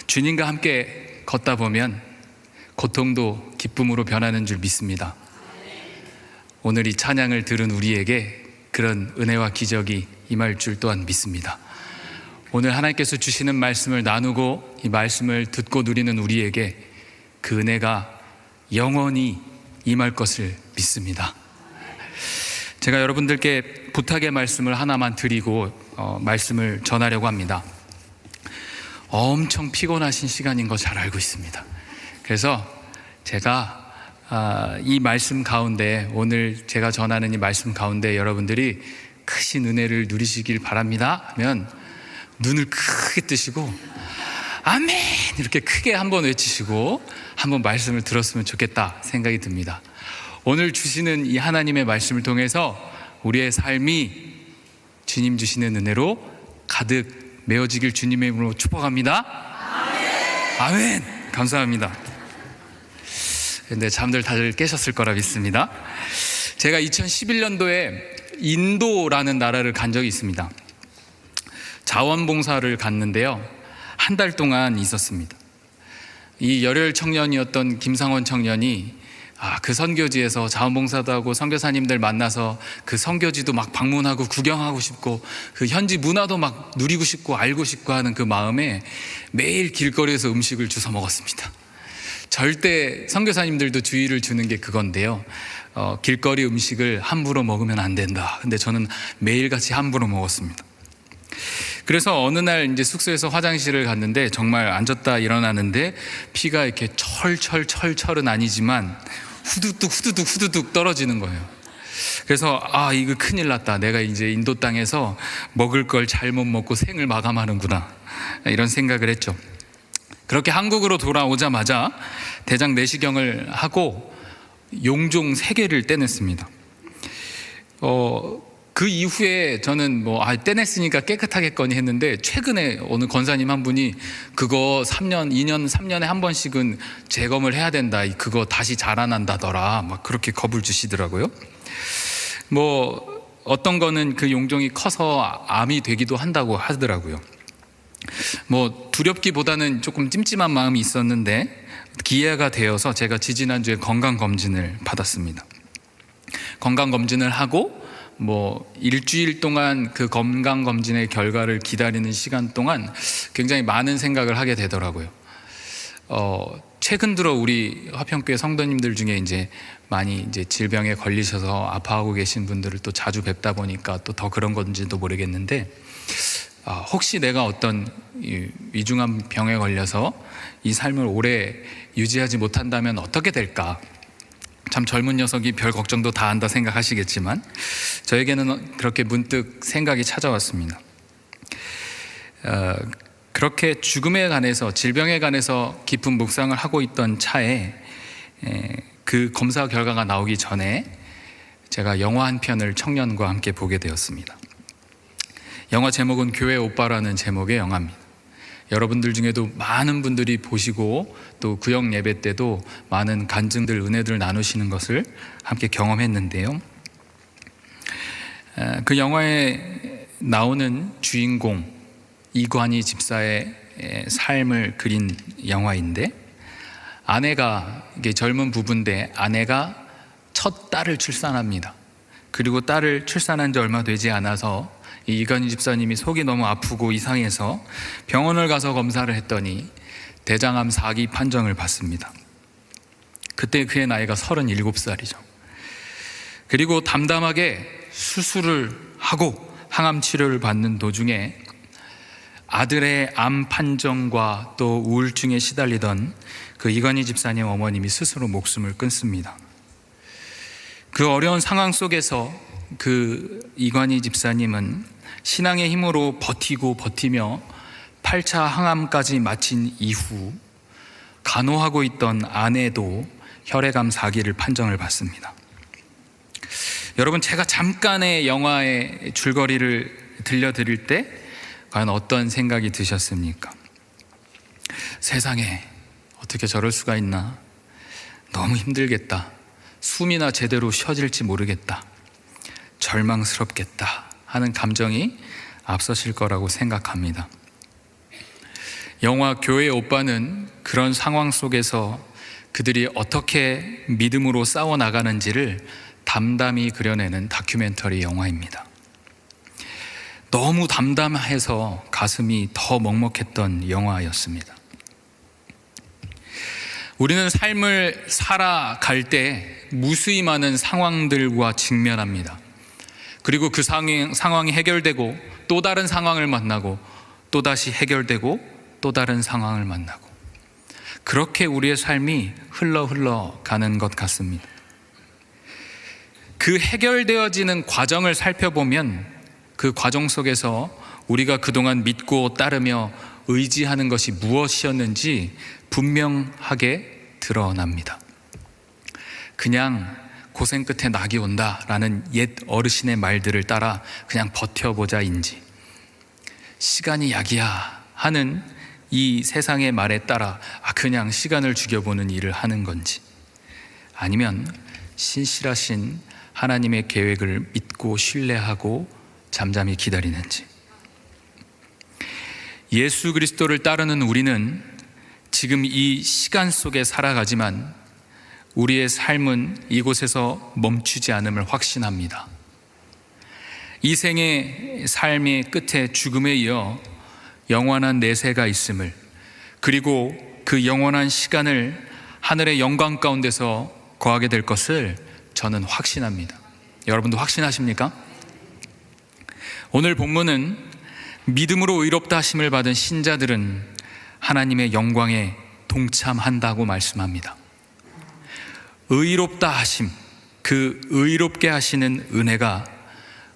주님과 함께 걷다 보면 고통도 기쁨으로 변하는 줄 믿습니다. 오늘 이 찬양을 들은 우리에게 그런 은혜와 기적이 임할 줄 또한 믿습니다. 오늘 하나님께서 주시는 말씀을 나누고 이 말씀을 듣고 누리는 우리에게 그 은혜가 영원히 임할 것을 믿습니다. 제가 여러분들께 부탁의 말씀을 하나만 드리고 말씀을 전하려고 합니다. 엄청 피곤하신 시간인 거 잘 알고 있습니다. 그래서 제가 이 말씀 가운데, 오늘 제가 전하는 이 말씀 가운데 여러분들이 크신 은혜를 누리시길 바랍니다 하면 눈을 크게 뜨시고 아멘 이렇게 크게 한번 외치시고 한번 말씀을 들었으면 좋겠다 생각이 듭니다. 오늘 주시는 이 하나님의 말씀을 통해서 우리의 삶이 주님 주시는 은혜로 가득 메워지길 주님의 이름으로 축복합니다. 아멘. 아멘. 감사합니다. 근데 잠들 다들 깨셨을 거라 믿습니다. 제가 2011년도에 인도라는 나라를 간 적이 있습니다. 자원봉사를 갔는데요, 한 달 동안 있었습니다. 이 열혈 청년이었던 김상원 청년이 그 선교지에서 자원봉사도 하고 선교사님들 만나서 그 선교지도 막 방문하고 구경하고 싶고 그 현지 문화도 막 누리고 싶고 알고 싶고 하는 그 마음에 매일 길거리에서 음식을 주워 먹었습니다. 절대 선교사님들도 주의를 주는 게 그건데요, 길거리 음식을 함부로 먹으면 안 된다. 근데 저는 매일같이 함부로 먹었습니다. 그래서 어느 날 이제 숙소에서 화장실을 갔는데 정말 앉았다 일어나는데 피가 이렇게 철철은 아니지만 후두둑 떨어지는 거예요. 그래서 이거 큰일 났다. 내가 이제 인도 땅에서 먹을 걸 잘못 먹고 생을 마감하는구나, 이런 생각을 했죠. 그렇게 한국으로 돌아오자마자 대장 내시경을 하고 용종 3개를 떼냈습니다. 그 이후에 저는 떼냈으니까 깨끗하겠거니 했는데 최근에 어느 권사님 한 분이 그거 3년에 한 번씩은 재검을 해야 된다, 그거 다시 자라난다더라, 막 그렇게 겁을 주시더라고요. 어떤 거는 그 용종이 커서 암이 되기도 한다고 하더라고요. 두렵기보다는 조금 찜찜한 마음이 있었는데 기회가 되어서 제가 지지난주에 건강검진을 받았습니다. 건강검진을 하고 일주일 동안 그 건강검진의 결과를 기다리는 시간 동안 굉장히 많은 생각을 하게 되더라고요. 최근 들어 우리 화평교회 성도님들 중에 이제 많이 이제 질병에 걸리셔서 아파하고 계신 분들을 또 자주 뵙다 보니까 또 더 그런 건지도 모르겠는데, 혹시 내가 어떤 위중한 병에 걸려서 이 삶을 오래 유지하지 못한다면 어떻게 될까? 참 젊은 녀석이 별 걱정도 다 한다 생각하시겠지만 저에게는 그렇게 문득 생각이 찾아왔습니다. 그렇게 죽음에 관해서, 질병에 관해서 깊은 묵상을 하고 있던 차에 그 검사 결과가 나오기 전에 제가 영화 한 편을 청년과 함께 보게 되었습니다. 영화 제목은 교회 오빠라는 제목의 영화입니다. 여러분들 중에도 많은 분들이 보시고 또 구역 예배 때도 많은 간증들, 은혜들 나누시는 것을 함께 경험했는데요, 그 영화에 나오는 주인공 이관희 집사의 삶을 그린 영화인데, 이게 젊은 부부인데 아내가 첫 딸을 출산합니다. 그리고 딸을 출산한 지 얼마 되지 않아서 이관희 집사님이 속이 너무 아프고 이상해서 병원을 가서 검사를 했더니 대장암 4기 판정을 받습니다. 그때 그의 나이가 37살이죠. 그리고 담담하게 수술을 하고 항암 치료를 받는 도중에 아들의 암 판정과 또 우울증에 시달리던 그 이관희 집사님 어머님이 스스로 목숨을 끊습니다. 그 어려운 상황 속에서 그 이관희 집사님은 신앙의 힘으로 버티며 8차 항암까지 마친 이후 간호하고 있던 아내도 혈액암 4기를 판정을 받습니다. 여러분, 제가 잠깐의 영화의 줄거리를 들려드릴 때 과연 어떤 생각이 드셨습니까? 세상에 어떻게 저럴 수가 있나, 너무 힘들겠다, 숨이나 제대로 쉬어질지 모르겠다, 절망스럽겠다 하는 감정이 앞서실 거라고 생각합니다. 영화 교회 오빠는 그런 상황 속에서 그들이 어떻게 믿음으로 싸워 나가는지를 담담히 그려내는 다큐멘터리 영화입니다. 너무 담담해서 가슴이 더 먹먹했던 영화였습니다. 우리는 삶을 살아갈 때 무수히 많은 상황들과 직면합니다. 그리고 그 상황이 해결되고 또 다른 상황을 만나고 또다시 해결되고 또 다른 상황을 만나고, 그렇게 우리의 삶이 흘러 가는 것 같습니다. 그 해결되어지는 과정을 살펴보면 그 과정 속에서 우리가 그동안 믿고 따르며 의지하는 것이 무엇이었는지 분명하게 드러납니다. 그냥 고생 끝에 낙이 온다라는 옛 어르신의 말들을 따라 그냥 버텨보자인지, 시간이 약이야 하는 이 세상의 말에 따라 그냥 시간을 죽여보는 일을 하는 건지, 아니면 신실하신 하나님의 계획을 믿고 신뢰하고 잠잠히 기다리는지. 예수 그리스도를 따르는 우리는 지금 이 시간 속에 살아가지만 우리의 삶은 이곳에서 멈추지 않음을 확신합니다. 이 생의 삶의 끝에 죽음에 이어 영원한 내세가 있음을, 그리고 그 영원한 시간을 하늘의 영광 가운데서 거하게 될 것을 저는 확신합니다. 여러분도 확신하십니까? 오늘 본문은 믿음으로 의롭다 하심을 받은 신자들은 하나님의 영광에 동참한다고 말씀합니다. 의롭다 하심, 그 의롭게 하시는 은혜가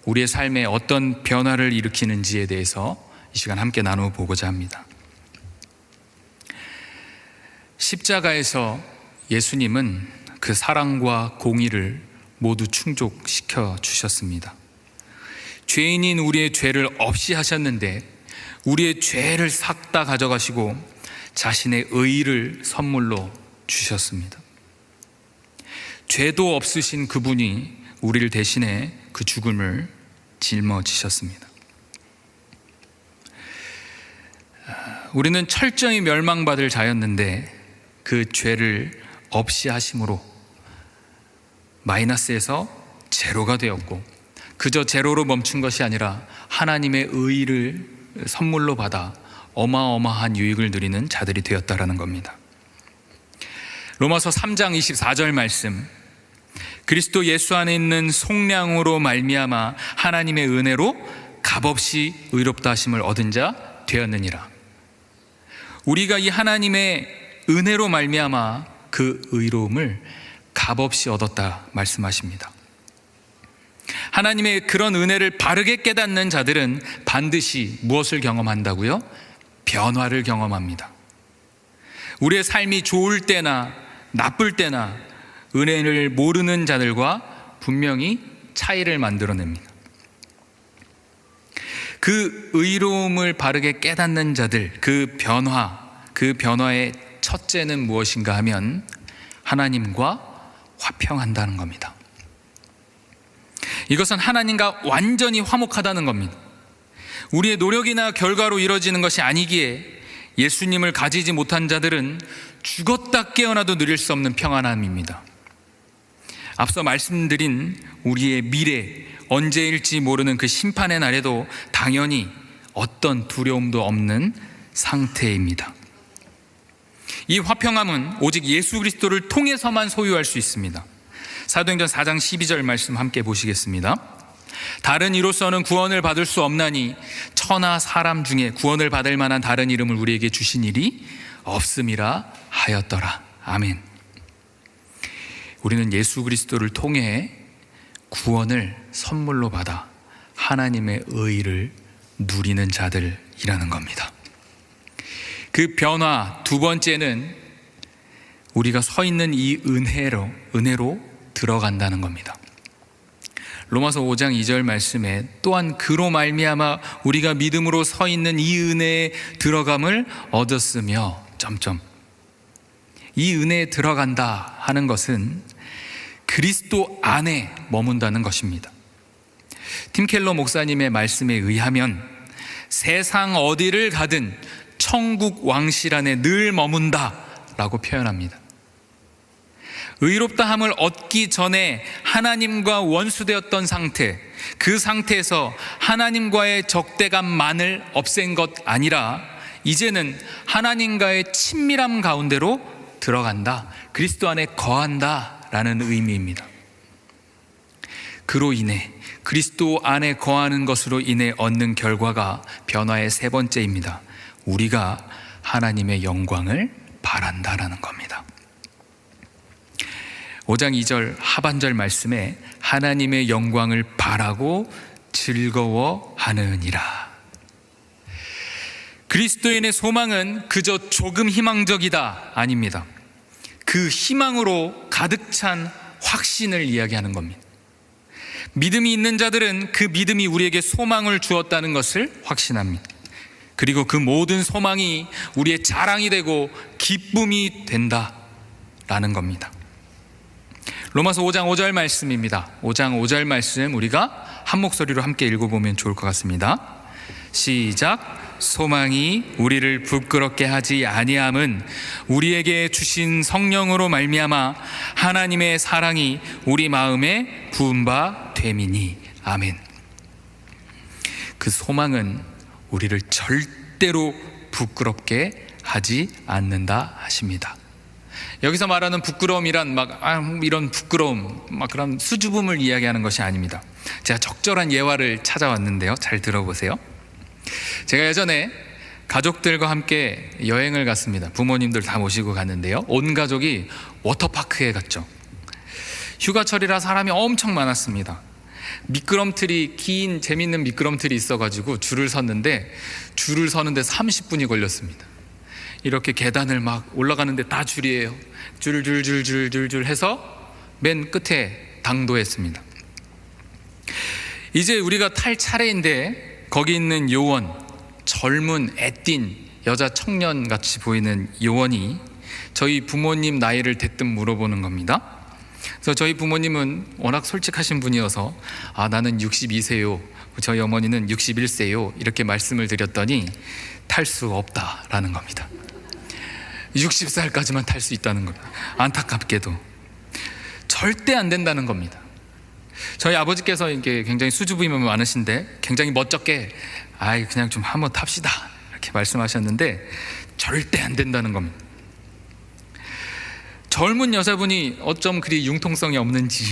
우리의 삶에 어떤 변화를 일으키는지에 대해서 이 시간 함께 나눠보고자 합니다. 십자가에서 예수님은 그 사랑과 공의를 모두 충족시켜 주셨습니다. 죄인인 우리의 죄를 없이 하셨는데 우리의 죄를 싹 다 가져가시고 자신의 의를 선물로 주셨습니다. 죄도 없으신 그분이 우리를 대신해 그 죽음을 짊어지셨습니다. 우리는 철저히 멸망받을 자였는데 그 죄를 없이 하심으로 마이너스에서 제로가 되었고, 그저 제로로 멈춘 것이 아니라 하나님의 의를 선물로 받아 어마어마한 유익을 누리는 자들이 되었다라는 겁니다. 로마서 3장 24절 말씀, 그리스도 예수 안에 있는 속량으로 말미암아 하나님의 은혜로 값없이 의롭다 하심을 얻은 자 되었느니라. 우리가 이 하나님의 은혜로 말미암아 그 의로움을 값없이 얻었다 말씀하십니다. 하나님의 그런 은혜를 바르게 깨닫는 자들은 반드시 무엇을 경험한다고요? 변화를 경험합니다. 우리의 삶이 좋을 때나 나쁠 때나 은혜를 모르는 자들과 분명히 차이를 만들어냅니다. 그 의로움을 바르게 깨닫는 자들, 그 변화의 첫째는 무엇인가 하면 하나님과 화평한다는 겁니다. 이것은 하나님과 완전히 화목하다는 겁니다. 우리의 노력이나 결과로 이루어지는 것이 아니기에 예수님을 가지지 못한 자들은 죽었다 깨어나도 누릴 수 없는 평안함입니다. 앞서 말씀드린 우리의 미래, 언제일지 모르는 그 심판의 날에도 당연히 어떤 두려움도 없는 상태입니다. 이 화평함은 오직 예수 그리스도를 통해서만 소유할 수 있습니다. 사도행전 4장 12절 말씀 함께 보시겠습니다. 다른 이로서는 구원을 받을 수 없나니 천하 사람 중에 구원을 받을 만한 다른 이름을 우리에게 주신 일이 없음이라 하였더라. 아멘. 우리는 예수 그리스도를 통해 구원을 선물로 받아 하나님의 의를 누리는 자들이라는 겁니다. 그 변화 두 번째는 우리가 서 있는 이 은혜로 들어간다는 겁니다. 로마서 5장 2절 말씀에 또한 그로 말미암아 우리가 믿음으로 서 있는 이 은혜에 들어감을 얻었으며 이 은혜에 들어간다 하는 것은 그리스도 안에 머문다는 것입니다. 팀 켈러 목사님의 말씀에 의하면 세상 어디를 가든 천국 왕실 안에 늘 머문다 라고 표현합니다. 의롭다함을 얻기 전에 하나님과 원수되었던 상태, 그 상태에서 하나님과의 적대감만을 없앤 것 아니라 이제는 하나님과의 친밀함 가운데로 들어간다, 그리스도 안에 거한다 라는 의미입니다. 그로 인해 그리스도 안에 거하는 것으로 인해 얻는 결과가 변화의 세 번째입니다. 우리가 하나님의 영광을 바란다라는 겁니다. 5장 2절 하반절 말씀에 하나님의 영광을 바라고 즐거워하느니라. 그리스도인의 소망은 그저 조금 희망적이다 아닙니다. 그 희망으로 가득 찬 확신을 이야기하는 겁니다. 믿음이 있는 자들은 그 믿음이 우리에게 소망을 주었다는 것을 확신합니다. 그리고 그 모든 소망이 우리의 자랑이 되고 기쁨이 된다라는 겁니다. 로마서 5장 5절 말씀입니다. 5장 5절 말씀 우리가 한 목소리로 함께 읽어보면 좋을 것 같습니다. 시작. 소망이 우리를 부끄럽게 하지 아니함은 우리에게 주신 성령으로 말미암아 하나님의 사랑이 우리 마음에 부은 바 됨이니. 아멘. 그 소망은 우리를 절대로 부끄럽게 하지 않는다 하십니다. 여기서 말하는 부끄러움이란 이런 부끄러움, 그런 수줍음을 이야기하는 것이 아닙니다. 제가 적절한 예화를 찾아왔는데요, 잘 들어보세요. 제가 예전에 가족들과 함께 여행을 갔습니다. 부모님들 다 모시고 갔는데요, 온 가족이 워터파크에 갔죠. 휴가철이라 사람이 엄청 많았습니다. 미끄럼틀이, 긴 재밌는 미끄럼틀이 있어가지고 줄을 섰는데 30분이 걸렸습니다. 이렇게 계단을 막 올라가는데 다 줄이에요. 줄 해서 맨 끝에 당도했습니다. 이제 우리가 탈 차례인데 거기 있는 요원, 젊은 애띤 여자 청년같이 보이는 요원이 저희 부모님 나이를 대뜸 물어보는 겁니다. 그래서 저희 부모님은 워낙 솔직하신 분이어서 나는 62세요, 저희 어머니는 61세요 이렇게 말씀을 드렸더니 탈 수 없다라는 겁니다. 60살까지만 탈 수 있다는 겁니다. 안타깝게도 절대 안 된다는 겁니다. 저희 아버지께서 이게 굉장히 수줍음이 많으신데 굉장히 멋쩍게 그냥 좀 한번 탑시다 이렇게 말씀하셨는데 절대 안 된다는 겁니다. 젊은 여자분이 어쩜 그리 융통성이 없는지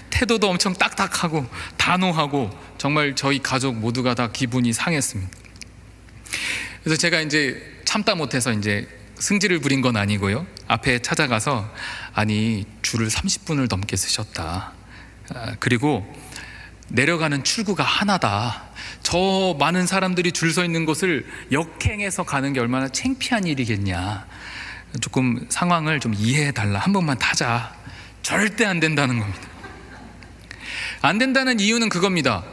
태도도 엄청 딱딱하고 단호하고 정말 저희 가족 모두가 다 기분이 상했습니다. 그래서 제가 이제 참다 못해서 이제 승질을 부린 건 아니고요, 앞에 찾아가서 줄을 30분을 넘게 쓰셨다, 그리고 내려가는 출구가 하나다, 저 많은 사람들이 줄 서 있는 곳을 역행해서 가는 게 얼마나 창피한 일이겠냐, 조금 상황을 좀 이해해 달라, 한 번만 타자. 절대 안 된다는 겁니다. 안 된다는 이유는 그겁니다.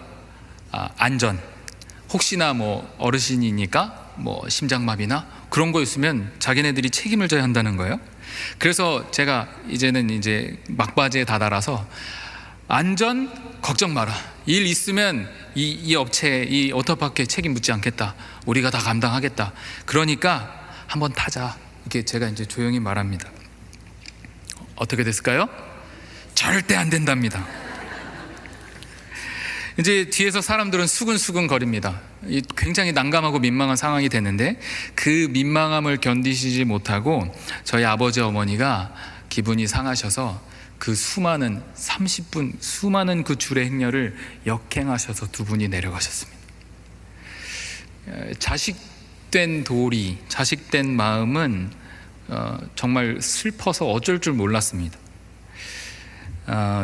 안전, 혹시나 어르신이니까 심장마비나 그런 거 있으면 자기네들이 책임을 져야 한다는 거예요. 그래서 제가 이제는 막바지에 다다라서 안전 걱정 마라, 일 있으면 이 업체, 이 워터파크에 책임 묻지 않겠다, 우리가 다 감당하겠다, 그러니까 한번 타자, 이렇게 제가 이제 조용히 말합니다. 어떻게 됐을까요? 절대 안 된답니다. 이제 뒤에서 사람들은 수근수근 거립니다. 굉장히 난감하고 민망한 상황이 되는데 그 민망함을 견디시지 못하고 저희 아버지 어머니가 기분이 상하셔서 그 수많은 30분 수많은 그 줄의 행렬을 역행하셔서 두 분이 내려가셨습니다. 자식된 도리, 자식된 마음은 정말 슬퍼서 어쩔 줄 몰랐습니다.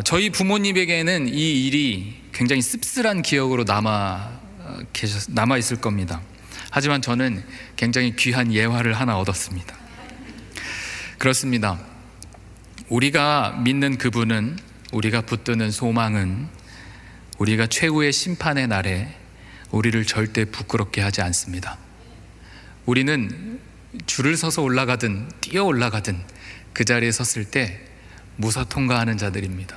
저희 부모님에게는 이 일이 굉장히 씁쓸한 기억으로 남아 있을 겁니다. 하지만 저는 굉장히 귀한 예화를 하나 얻었습니다. 그렇습니다. 우리가 믿는 그분은, 우리가 붙드는 소망은 우리가 최후의 심판의 날에 우리를 절대 부끄럽게 하지 않습니다. 우리는 줄을 서서 올라가든 뛰어 올라가든 그 자리에 섰을 때 무사 통과하는 자들입니다.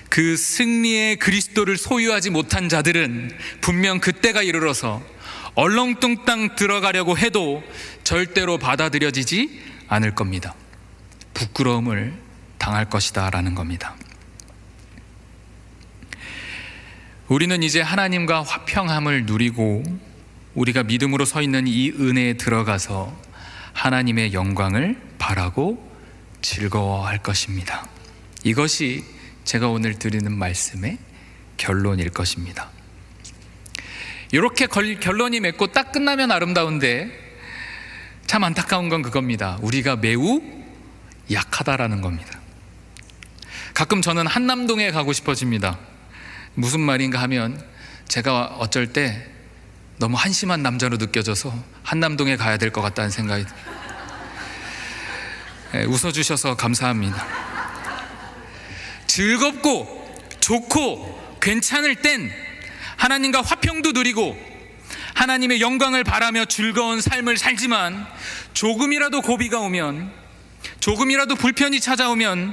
그 승리의 그리스도를 소유하지 못한 자들은 분명 그때가 이르러서 얼렁뚱땅 들어가려고 해도 절대로 받아들여지지 않을 겁니다. 부끄러움을 당할 것이다 라는 겁니다. 우리는 이제 하나님과 화평함을 누리고 우리가 믿음으로 서 있는 이 은혜에 들어가서 하나님의 영광을 바라고 즐거워할 것입니다. 이것이 제가 오늘 드리는 말씀의 결론일 것입니다. 이렇게 결론이 맺고 딱 끝나면 아름다운데 참 안타까운 건 그겁니다. 우리가 매우 약하다라는 겁니다. 가끔 저는 한남동에 가고 싶어집니다. 무슨 말인가 하면 제가 어쩔 때 너무 한심한 남자로 느껴져서 한남동에 가야 될 것 같다는 생각이 웃어주셔서 감사합니다. 즐겁고 좋고 괜찮을 땐 하나님과 화평도 누리고 하나님의 영광을 바라며 즐거운 삶을 살지만 조금이라도 고비가 오면, 조금이라도 불편이 찾아오면,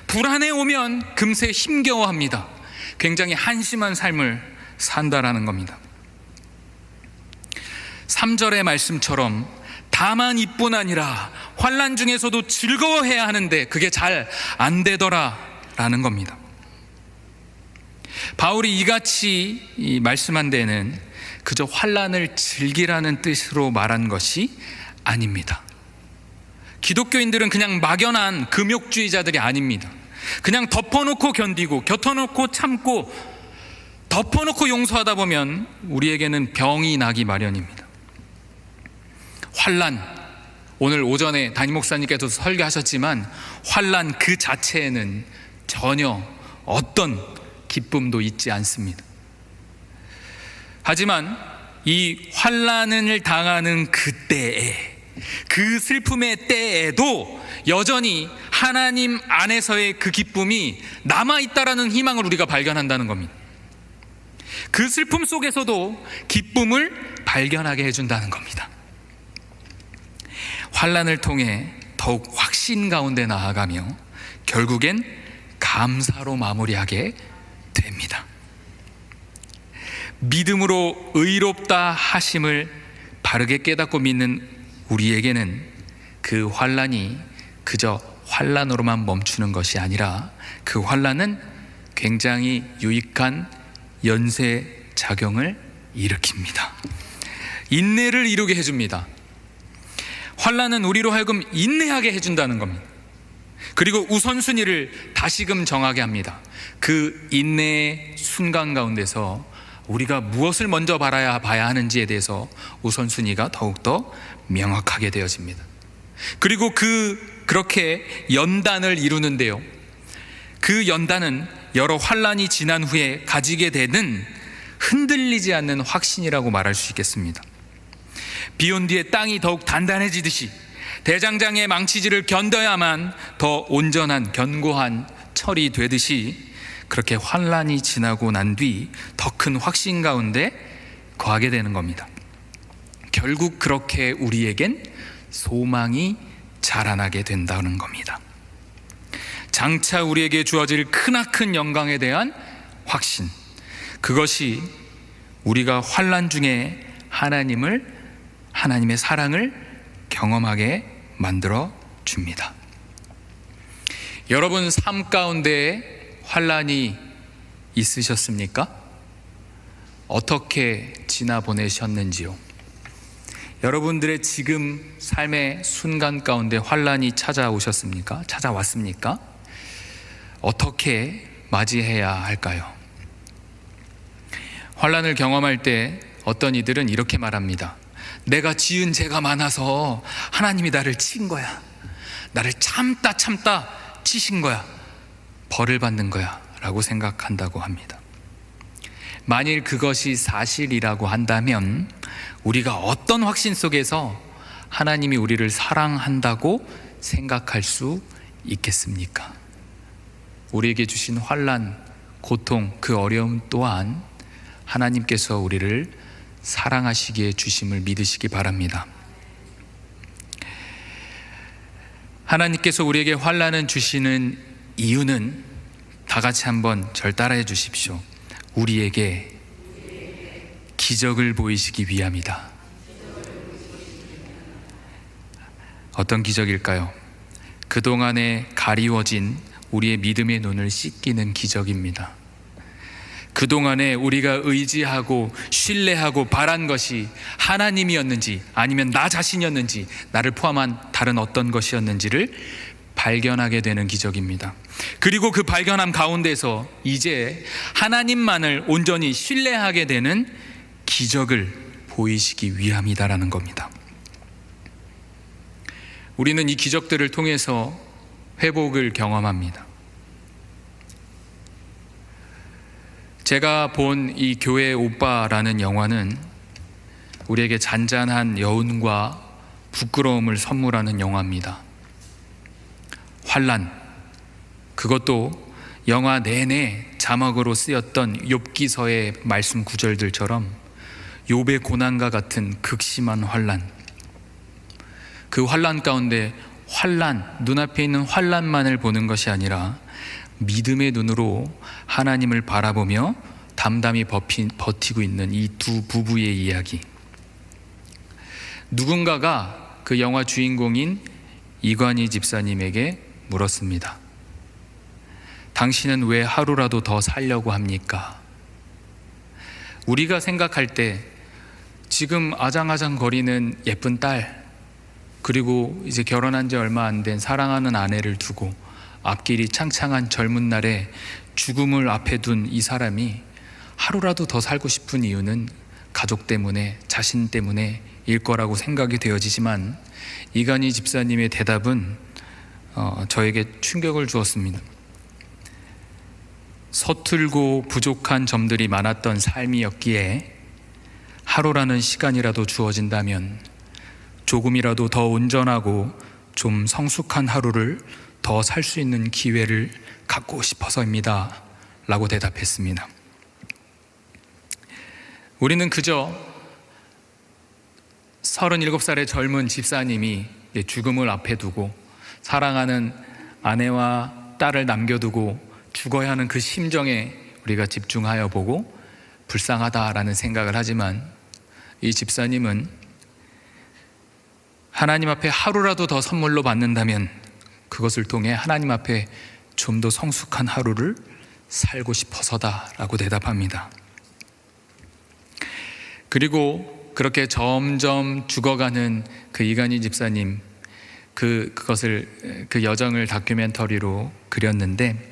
불안해 오면 금세 힘겨워합니다. 굉장히 한심한 삶을 산다라는 겁니다. 3절의 말씀처럼 다만 이뿐 아니라 환난 중에서도 즐거워해야 하는데 그게 잘 안 되더라 라는 겁니다. 바울이 이같이 말씀한 데는 그저 환난을 즐기라는 뜻으로 말한 것이 아닙니다. 기독교인들은 그냥 막연한 금욕주의자들이 아닙니다. 그냥 덮어놓고 견디고 곁어놓고 참고 덮어놓고 용서하다 보면 우리에게는 병이 나기 마련입니다. 환난, 오늘 오전에 담임 목사님께서 설교하셨지만 환난 그 자체에는 전혀 어떤 기쁨도 있지 않습니다. 하지만 이 환난을 당하는 그때에, 그 슬픔의 때에도 여전히 하나님 안에서의 그 기쁨이 남아있다라는 희망을 우리가 발견한다는 겁니다. 그 슬픔 속에서도 기쁨을 발견하게 해준다는 겁니다. 환난을 통해 더욱 확신 가운데 나아가며 결국엔 감사로 마무리하게 됩니다. 믿음으로 의롭다 하심을 바르게 깨닫고 믿는 우리에게는 그 환난이 그저 환난으로만 멈추는 것이 아니라 그 환난은 굉장히 유익한 연쇄작용을 일으킵니다. 인내를 이루게 해줍니다. 환난은 우리로 하여금 인내하게 해준다는 겁니다. 그리고 우선순위를 다시금 정하게 합니다. 그 인내의 순간 가운데서 우리가 무엇을 먼저 봐야 하는지에 대해서 우선순위가 더욱더 명확하게 되어집니다. 그리고 그렇게 연단을 이루는데요, 그 연단은 여러 환난이 지난 후에 가지게 되는 흔들리지 않는 확신이라고 말할 수 있겠습니다. 비온 뒤에 땅이 더욱 단단해지듯이 대장장의 망치질을 견뎌야만 더 온전한 견고한 철이 되듯이 그렇게 환난이 지나고 난 뒤 더 큰 확신 가운데 거하게 되는 겁니다. 결국 그렇게 우리에겐 소망이 자라나게 된다는 겁니다. 장차 우리에게 주어질 크나큰 영광에 대한 확신, 그것이 우리가 환난 중에 하나님의 사랑을 경험하게 만들어 줍니다. 여러분 삶 가운데 환난이 있으셨습니까? 어떻게 지나 보내셨는지요? 여러분들의 지금 삶의 순간 가운데 환난이 찾아오셨습니까? 찾아왔습니까? 어떻게 맞이해야 할까요? 환난을 경험할 때 어떤 이들은 이렇게 말합니다. 내가 지은 죄가 많아서 하나님이 나를 친 거야. 나를 참다 치신 거야. 벌을 받는 거야 라고 생각한다고 합니다. 만일 그것이 사실이라고 한다면 우리가 어떤 확신 속에서 하나님이 우리를 사랑한다고 생각할 수 있겠습니까? 우리에게 주신 환난, 고통, 그 어려움 또한 하나님께서 우리를 사랑하시기에 주심을 믿으시기 바랍니다. 하나님께서 우리에게 환난을 주시는 이유는 다 같이 한번 절 따라해 주십시오. 우리에게 기적을 보이시기 위함이다. 어떤 기적일까요? 그동안에 가리워진 우리의 믿음의 눈을 씻기는 기적입니다. 그동안에 우리가 의지하고 신뢰하고 바란 것이 하나님이었는지 아니면 나 자신이었는지, 나를 포함한 다른 어떤 것이었는지를 발견하게 되는 기적입니다. 그리고 그 발견함 가운데서 이제 하나님만을 온전히 신뢰하게 되는 기적을 보이시기 위함이다라는 겁니다. 우리는 이 기적들을 통해서 회복을 경험합니다. 제가 본 이 교회 오빠라는 영화는 우리에게 잔잔한 여운과 부끄러움을 선물하는 영화입니다. 환난, 그것도 영화 내내 자막으로 쓰였던 욥기서의 말씀 구절들처럼 욥의 고난과 같은 극심한 환난, 그 환난 가운데 눈앞에 있는 환난만을 보는 것이 아니라 믿음의 눈으로 하나님을 바라보며 담담히 버티고 있는 이 두 부부의 이야기. 누군가가 그 영화 주인공인 이관희 집사님에게 물었습니다. 당신은 왜 하루라도 더 살려고 합니까? 우리가 생각할 때 지금 아장아장 거리는 예쁜 딸, 그리고 이제 결혼한 지 얼마 안 된 사랑하는 아내를 두고 앞길이 창창한 젊은 날에 죽음을 앞에 둔 이 사람이 하루라도 더 살고 싶은 이유는 가족 때문에, 자신 때문에일 거라고 생각이 되어지지만 이관희 집사님의 대답은 저에게 충격을 주었습니다. 서툴고 부족한 점들이 많았던 삶이었기에 하루라는 시간이라도 주어진다면 조금이라도 더 온전하고 좀 성숙한 하루를 더 살 수 있는 기회를 갖고 싶어서입니다 라고 대답했습니다. 우리는 그저 37살의 젊은 집사님이 죽음을 앞에 두고 사랑하는 아내와 딸을 남겨두고 죽어야 하는 그 심정에 우리가 집중하여 보고 불쌍하다라는 생각을 하지만, 이 집사님은 하나님 앞에 하루라도 더 선물로 받는다면 그것을 통해 하나님 앞에 좀 더 성숙한 하루를 살고 싶어서다라고 대답합니다. 그리고 그렇게 점점 죽어가는 그 이관희 집사님, 그 여정을 다큐멘터리로 그렸는데,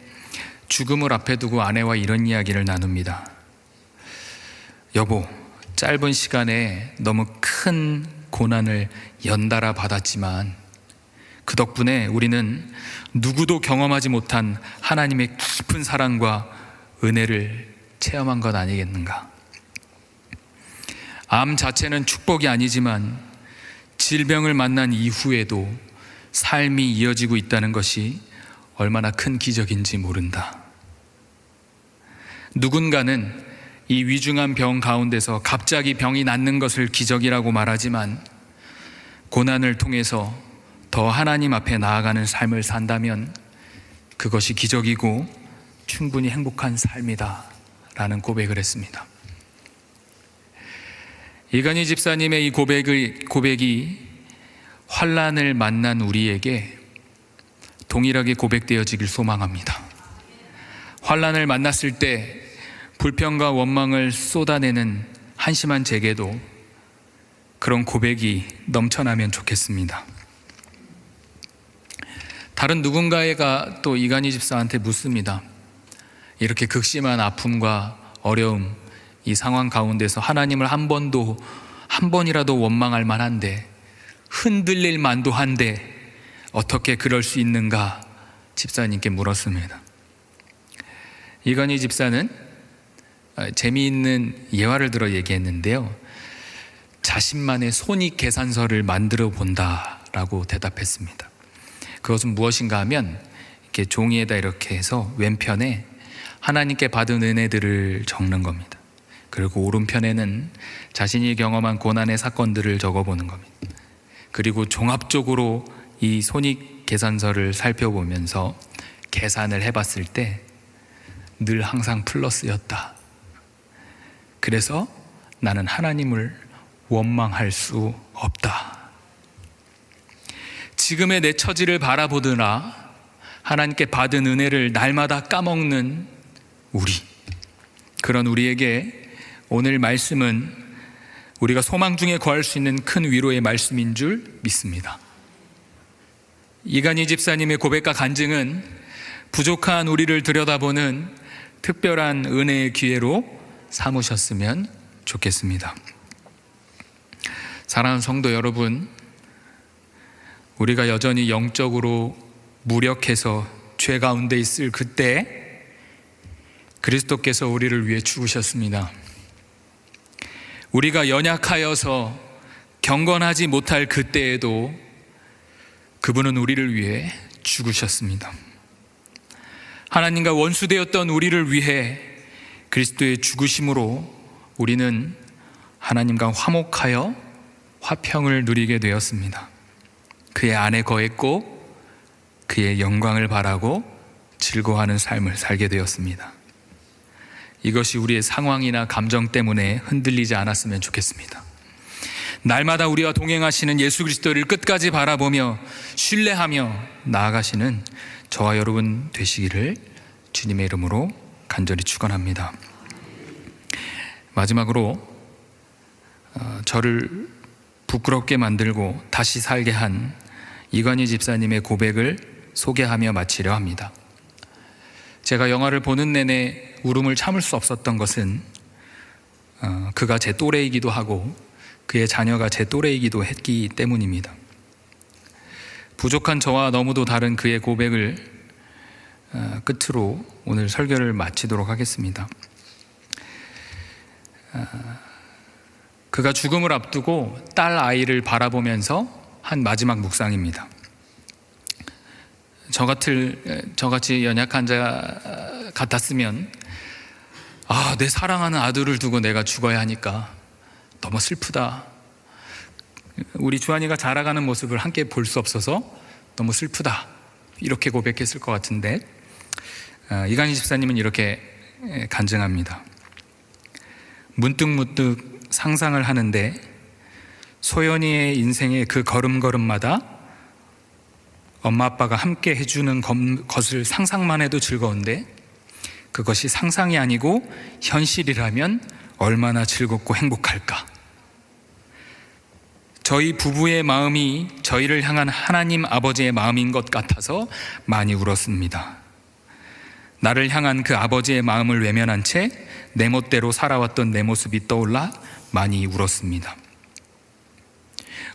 죽음을 앞에 두고 아내와 이런 이야기를 나눕니다. 여보, 짧은 시간에 너무 큰 고난을 연달아 받았지만 그 덕분에 우리는 누구도 경험하지 못한 하나님의 깊은 사랑과 은혜를 체험한 것 아니겠는가? 암 자체는 축복이 아니지만 질병을 만난 이후에도 삶이 이어지고 있다는 것이 얼마나 큰 기적인지 모른다. 누군가는 이 위중한 병 가운데서 갑자기 병이 낫는 것을 기적이라고 말하지만, 고난을 통해서 더 하나님 앞에 나아가는 삶을 산다면 그것이 기적이고 충분히 행복한 삶이다 라는 고백을 했습니다. 이관희 집사님의 이 고백이 환난을 만난 우리에게 동일하게 고백되어지길 소망합니다. 환난을 만났을 때 불평과 원망을 쏟아내는 한심한 제게도 그런 고백이 넘쳐나면 좋겠습니다. 다른 누군가가 또 이관희 집사한테 묻습니다. 이렇게 극심한 아픔과 어려움, 이 상황 가운데서 하나님을 한 번이라도 원망할 만한데, 흔들릴 만도 한데 어떻게 그럴 수 있는가 집사님께 물었습니다. 이관희 집사는 재미있는 예화를 들어 얘기했는데요, 자신만의 손익 계산서를 만들어 본다라고 대답했습니다. 그것은 무엇인가 하면 이렇게 종이에다 이렇게 해서 왼편에 하나님께 받은 은혜들을 적는 겁니다. 그리고 오른편에는 자신이 경험한 고난의 사건들을 적어보는 겁니다. 그리고 종합적으로 이 손익 계산서를 살펴보면서 계산을 해봤을 때 늘 항상 플러스였다. 그래서 나는 하나님을 원망할 수 없다. 지금의 내 처지를 바라보느라 하나님께 받은 은혜를 날마다 까먹는 우리, 그런 우리에게 오늘 말씀은 우리가 소망 중에 거할 수 있는 큰 위로의 말씀인 줄 믿습니다. 이간희 집사님의 고백과 간증은 부족한 우리를 들여다보는 특별한 은혜의 기회로 삼으셨으면 좋겠습니다. 사랑하는 성도 여러분, 우리가 여전히 영적으로 무력해서 죄 가운데 있을 그때 그리스도께서 우리를 위해 죽으셨습니다. 우리가 연약하여서 경건하지 못할 그때에도 그분은 우리를 위해 죽으셨습니다. 하나님과 원수되었던 우리를 위해 그리스도의 죽으심으로 우리는 하나님과 화목하여 화평을 누리게 되었습니다. 그의 안에 거했고 그의 영광을 바라고 즐거워하는 삶을 살게 되었습니다. 이것이 우리의 상황이나 감정 때문에 흔들리지 않았으면 좋겠습니다. 날마다 우리와 동행하시는 예수 그리스도를 끝까지 바라보며 신뢰하며 나아가시는 저와 여러분 되시기를 주님의 이름으로 간절히 축원합니다. 마지막으로 저를 부끄럽게 만들고 다시 살게 한 이관희 집사님의 고백을 소개하며 마치려 합니다. 제가 영화를 보는 내내 울음을 참을 수 없었던 것은 그가 제 또래이기도 하고 그의 자녀가 제 또래이기도 했기 때문입니다. 부족한 저와 너무도 다른 그의 고백을 끝으로 오늘 설교를 마치도록 하겠습니다. 그가 죽음을 앞두고 딸 아이를 바라보면서 한 마지막 묵상입니다. 저같이 연약한 자 같았으면 내 사랑하는 아들을 두고 내가 죽어야 하니까 너무 슬프다. 우리 주한이가 자라가는 모습을 함께 볼 수 없어서 너무 슬프다. 이렇게 고백했을 것 같은데 이간희 집사님은 이렇게 간증합니다. 문득 상상을 하는데 소연이의 인생의 그 걸음걸음마다 엄마 아빠가 함께 해주는 것을 상상만 해도 즐거운데 그것이 상상이 아니고 현실이라면 얼마나 즐겁고 행복할까. 저희 부부의 마음이 저희를 향한 하나님 아버지의 마음인 것 같아서 많이 울었습니다. 나를 향한 그 아버지의 마음을 외면한 채 내 멋대로 살아왔던 내 모습이 떠올라 많이 울었습니다.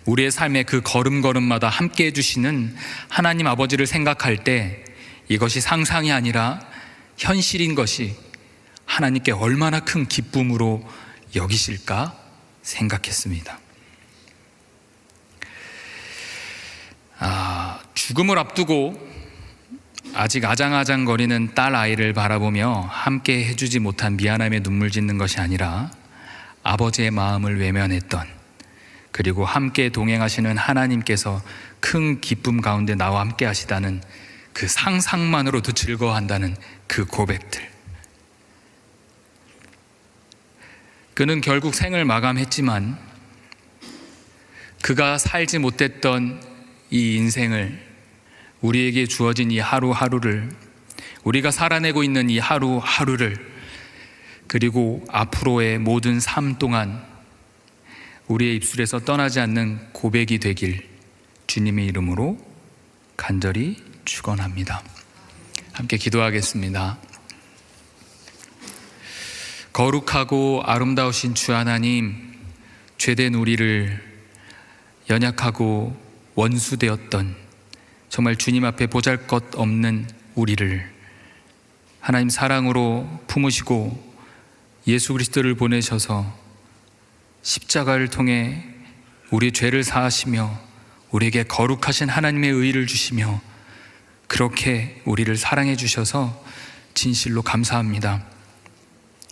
우리의 삶의 그 걸음걸음마다 함께 해주시는 하나님 아버지를 생각할 때 이것이 상상이 아니라 현실인 것이 하나님께 얼마나 큰 기쁨으로 여기실까 생각했습니다. 죽음을 앞두고 아직 아장아장거리는 딸 아이를 바라보며 함께 해주지 못한 미안함에 눈물 짓는 것이 아니라 아버지의 마음을 외면했던, 그리고 함께 동행하시는 하나님께서 큰 기쁨 가운데 나와 함께 하시다는 그 상상만으로도 즐거워한다는 그 고백들. 그는 결국 생을 마감했지만 그가 살지 못했던 이 인생을, 우리에게 주어진 이 하루하루를, 우리가 살아내고 있는 이 하루하루를, 그리고 앞으로의 모든 삶 동안 우리의 입술에서 떠나지 않는 고백이 되길 주님의 이름으로 간절히 축원합니다. 함께 기도하겠습니다. 거룩하고 아름다우신 주 하나님, 죄된 우리를, 연약하고 원수되었던 정말 주님 앞에 보잘것없는 우리를 하나님 사랑으로 품으시고 예수 그리스도를 보내셔서 십자가를 통해 우리 죄를 사하시며 우리에게 거룩하신 하나님의 의를 주시며 그렇게 우리를 사랑해 주셔서 진실로 감사합니다.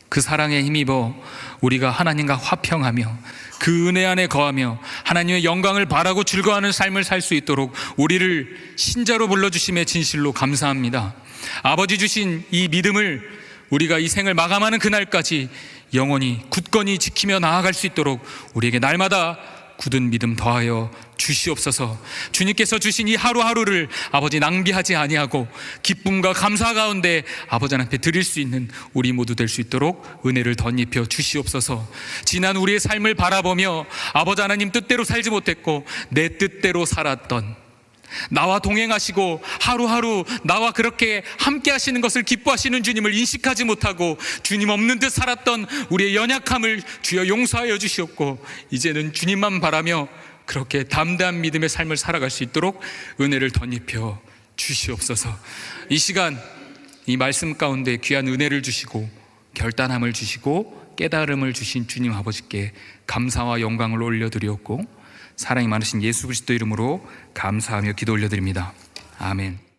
그 사랑에 힘입어 우리가 하나님과 화평하며 그 은혜 안에 거하며 하나님의 영광을 바라고 즐거워하는 삶을 살 수 있도록 우리를 신자로 불러주심에 진실로 감사합니다. 아버지 주신 이 믿음을 우리가 이 생을 마감하는 그날까지 영원히 굳건히 지키며 나아갈 수 있도록 우리에게 날마다 굳은 믿음 더하여 주시옵소서. 주님께서 주신 이 하루하루를 아버지 낭비하지 아니하고 기쁨과 감사 가운데 아버지 앞에 드릴 수 있는 우리 모두 될 수 있도록 은혜를 덧입혀 주시옵소서. 지난 우리의 삶을 바라보며 아버지 하나님 뜻대로 살지 못했고 내 뜻대로 살았던, 나와 동행하시고 하루하루 나와 그렇게 함께 하시는 것을 기뻐하시는 주님을 인식하지 못하고 주님 없는 듯 살았던 우리의 연약함을 주여 용서하여 주시옵고, 이제는 주님만 바라며 그렇게 담대한 믿음의 삶을 살아갈 수 있도록 은혜를 덧입혀 주시옵소서. 이 시간 이 말씀 가운데 귀한 은혜를 주시고 결단함을 주시고 깨달음을 주신 주님 아버지께 감사와 영광을 올려드리옵고, 사랑이 많으신 예수 그리스도 이름으로 감사하며 기도 올려드립니다. 아멘.